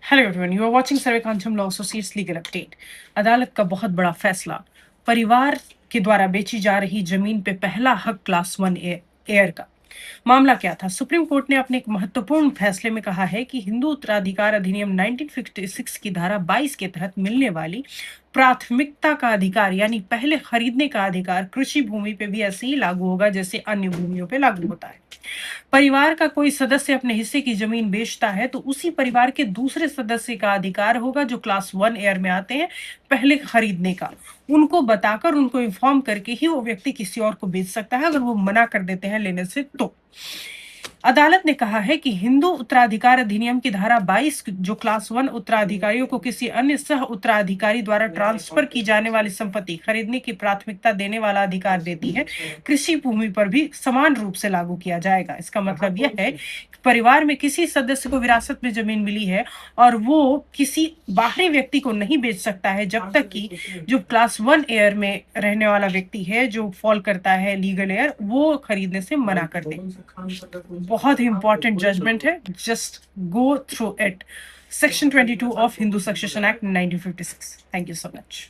Hello everyone, you are watching Sarve Kancham law associates legal update. अदालत का बहुत बड़ा फैसला। परिवार के द्वारा बेची जा रही जमीन पे पहला हक क्लास 1 एयर का। मामला क्या था? सुप्रीम कोर्ट ने अपने एक महत्वपूर्ण फैसले में कहा है कि हिंदू उत्तराधिकार अधिनियम 1956 की धारा 22 के तहत मिलने वाली प्राथमिकता का अधिकार यानी पहले खरीदने का अधिकार कृषि भूमि पे भी ऐसे ही लागू होगा जैसे अन्य भूमियों पे लागू होता है। परिवार का कोई सदस्य अपने हिस्से की जमीन बेचता है तो उसी परिवार के दूसरे सदस्य का अधिकार होगा जो क्लास 1 एयर में आते हैं पहले खरीदने का। उनको बताकर, उनको इन्फॉर्म करके ही वो व्यक्ति किसी और को बेच सकता है अगर वो मना कर देते हैं लेने से तो। अदालत ने कहा है कि हिंदू उत्तराधिकार अधिनियम की धारा 22 जो क्लास 1 उत्तराधिकारियों को किसी अन्य सह उत्तराधिकारी द्वारा ट्रांसफर की जाने वाली संपत्ति खरीदने की प्राथमिकता देने वाला अधिकार देती है, कृषि भूमि पर भी समान रूप से लागू किया जाएगा। इसका मतलब यह है कि परिवार में किसी सदस्य को विरासत में जमीन मिली है और वो किसी बाहरी व्यक्ति को नहीं बेच सकता है जब तक कि जो क्लास 1 एयर में रहने वाला व्यक्ति है, जो फॉल करता है लीगल एयर, वो खरीदने से मना कर दे। बहुत ही इंपॉर्टेंट जजमेंट है, just go through it. Section 22 of Hindu succession act 1956। Thank you so much.